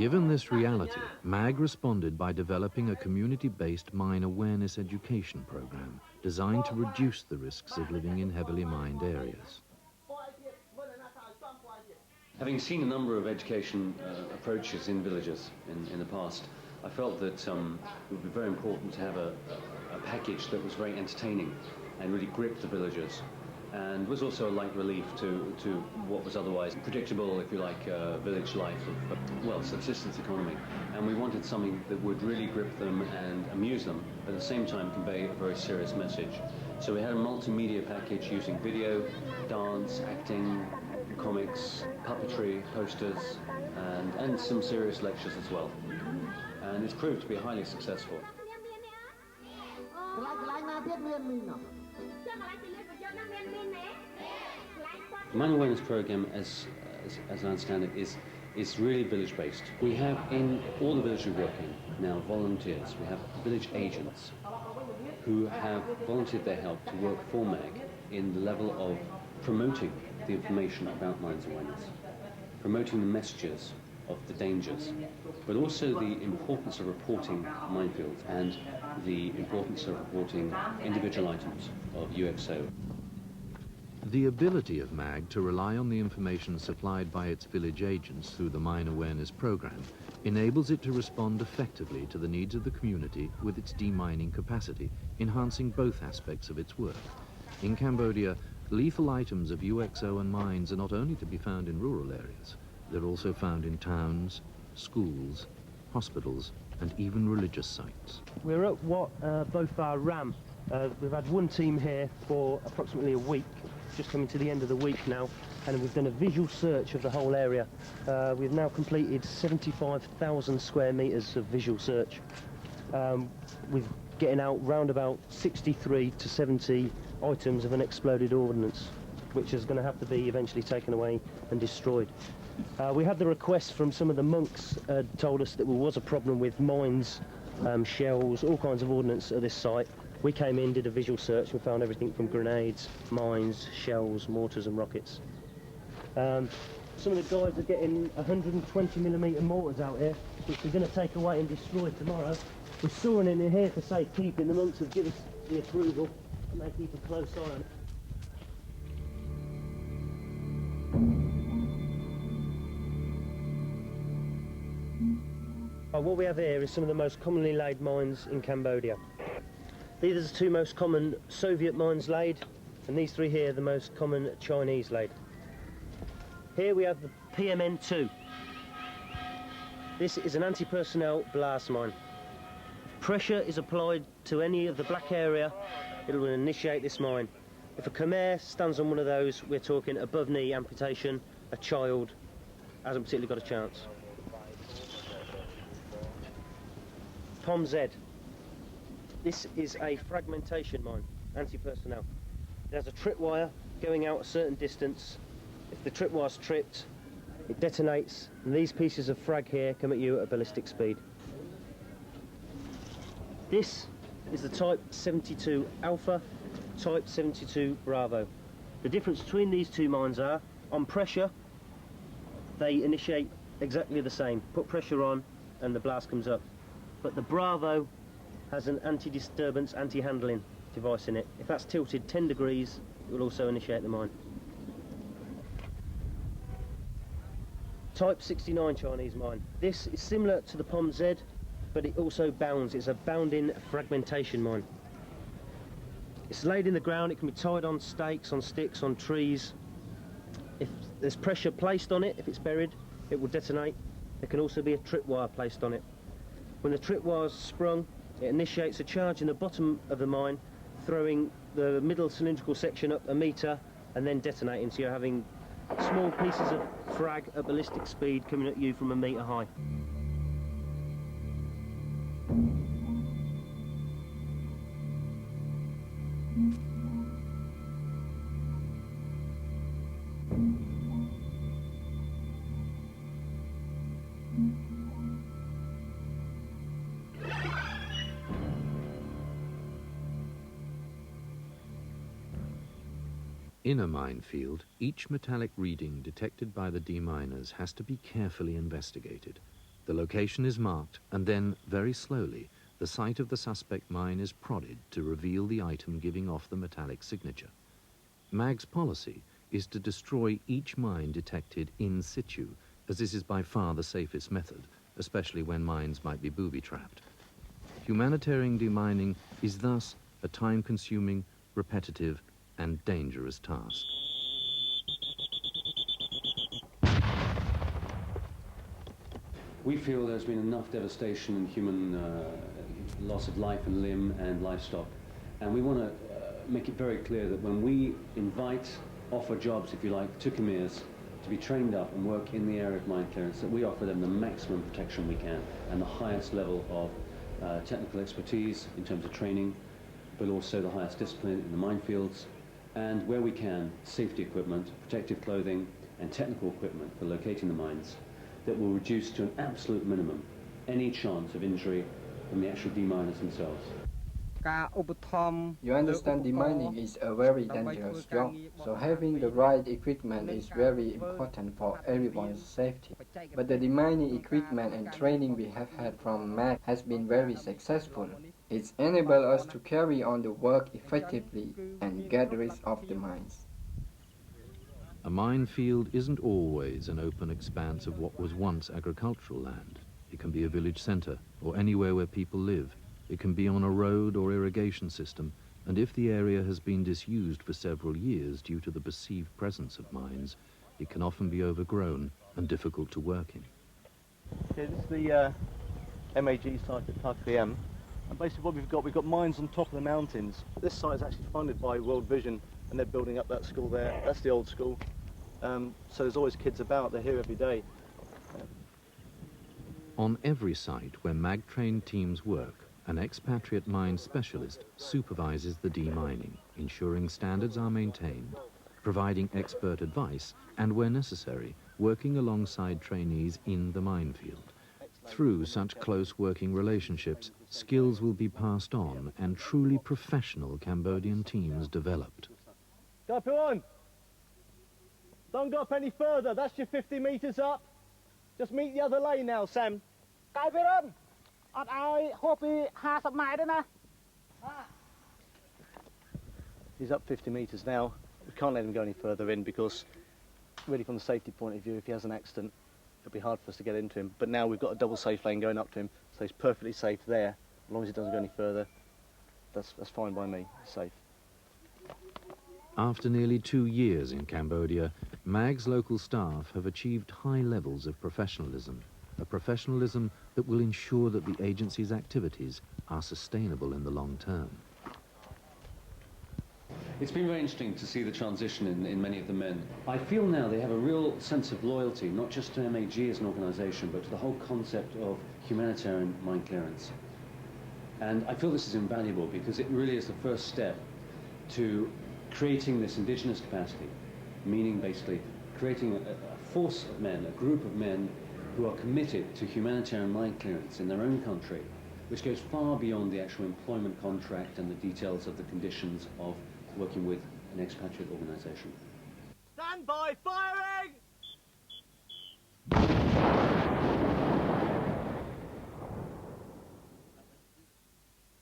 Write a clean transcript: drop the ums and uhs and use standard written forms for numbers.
Given this reality, MAG responded by developing a community-based mine awareness education program designed to reduce the risks of living in heavily mined areas. Having seen a number of education approaches in villages in the past, I felt that it would be very important to have a package that was very entertaining and really gripped the villagers, and was also a light relief to what was otherwise predictable, if you like, village life of, well, subsistence economy. And we wanted something that would really grip them and amuse them, but at the same time convey a very serious message. So we had a multimedia package using video, dance, acting, comics, puppetry, posters, and some serious lectures as well. And it's proved to be highly successful. The Mine Awareness Program, as I understand it, is really village-based. We have in all the villages we work in now volunteers. We have village agents who have volunteered their help to work for MAG in the level of promoting the information about mines awareness, promoting the messages of the dangers, but also the importance of reporting minefields and the importance of reporting individual items of UXO. The ability of MAG to rely on the information supplied by its village agents through the Mine Awareness Program enables it to respond effectively to the needs of the community with its demining capacity, enhancing both aspects of its work. In Cambodia, lethal items of UXO and mines are not only to be found in rural areas, they're also found in towns, schools, hospitals, and even religious sites. We're at what both our RAM. We've had one team here for approximately a week, just coming to the end of the week now, and we've done a visual search of the whole area. We've now completed 75,000 square metres of visual search. We're getting out round about 63 to 70 items of unexploded ordnance, which is going to have to be eventually taken away and destroyed. We had the request from some of the monks, told us that there was a problem with mines, shells, all kinds of ordnance at this site. We came in, did a visual search, and found everything from grenades, mines, shells, mortars and rockets. Some of the guys are getting 120mm mortars out here, which we're going to take away and destroy tomorrow. We're storing it in here for safekeeping. The monks have given us the approval, and they keep a close eye on it. What we have here is some of the most commonly laid mines in Cambodia. These are the two most common Soviet mines laid, and these three here are the most common Chinese laid. Here we have the PMN2. This is an anti-personnel blast mine. If pressure is applied to any of the black area, it will initiate this mine. If a Khmer stands on one of those, we're talking above knee amputation. A child hasn't particularly got a chance. POM-Z. This is a fragmentation mine, anti-personnel. It has a tripwire going out a certain distance. If the tripwire's tripped, it detonates, and these pieces of frag here come at you at a ballistic speed. This is the Type 72 Alpha, Type 72 Bravo. The difference between these two mines are, on pressure, they initiate exactly the same. Put pressure on and the blast comes up. But the Bravo has an anti-disturbance, anti-handling device in it. If that's tilted 10 degrees, it will also initiate the mine. Type 69 Chinese mine. This is similar to the POM-Z, but it also bounds. It's a bounding fragmentation mine. It's laid in the ground. It can be tied on stakes, on sticks, on trees. If there's pressure placed on it, if it's buried, it will detonate. There can also be a tripwire placed on it. When the tripwire is sprung, it initiates a charge in the bottom of the mine, throwing the middle cylindrical section up a metre and then detonating. So you're having small pieces of frag at ballistic speed coming at you from a metre high. In a minefield, each metallic reading detected by the deminers has to be carefully investigated. The location is marked, and then, very slowly, the site of the suspect mine is prodded to reveal the item giving off the metallic signature. MAG's policy is to destroy each mine detected in situ, as this is by far the safest method, especially when mines might be booby-trapped. Humanitarian demining is thus a time-consuming, repetitive, and dangerous task. We feel there's been enough devastation and human loss of life and limb and livestock, and we want to make it very clear that when we offer jobs, if you like, to Khmers to be trained up and work in the area of mine clearance, that we offer them the maximum protection we can and the highest level of technical expertise in terms of training, but also the highest discipline in the minefields, and where we can, safety equipment, protective clothing, and technical equipment for locating the mines that will reduce to an absolute minimum any chance of injury from the actual deminers themselves. You understand, demining is a very dangerous job, so having the right equipment is very important for everyone's safety. But the demining equipment and training we have had from MAG has been very successful. It's enabled us to carry on the work effectively and get rid of the mines. A minefield isn't always an open expanse of what was once agricultural land. It can be a village centre or anywhere where people live. It can be on a road or irrigation system, and if the area has been disused for several years due to the perceived presence of mines, it can often be overgrown and difficult to work in. Okay, this is the MAG site at Takriam, and basically what we've got mines on top of the mountains. This site is actually funded by World Vision, and they're building up that school there. That's the old school. So there's always kids about, they're here every day. On every site where MAG-trained teams work, an expatriate mine specialist supervises the demining, ensuring standards are maintained, providing expert advice, and where necessary, working alongside trainees in the minefield. Through such close working relationships, skills will be passed on and truly professional Cambodian teams developed. Go on! Don't go up any further, that's your 50 metres up. Just meet the other lane now, Sam. He's up 50 metres now. We can't let him go any further in because, really from the safety point of view, if he has an accident, it'll be hard for us to get into him. But now we've got a double safe lane going up to him, so he's perfectly safe there. As long as he doesn't go any further, that's fine by me, he's safe. After nearly 2 years in Cambodia, MAG's local staff have achieved high levels of professionalism, a professionalism that will ensure that the agency's activities are sustainable in the long term. It's been very interesting to see the transition in many of the men. I feel now they have a real sense of loyalty, not just to MAG as an organisation, but to the whole concept of humanitarian mine clearance. And I feel this is invaluable because it really is the first step to creating this indigenous capacity, meaning basically creating a force of men, a group of men who are committed to humanitarian mine clearance in their own country, which goes far beyond the actual employment contract and the details of the conditions of working with an expatriate organisation. Stand by, firing!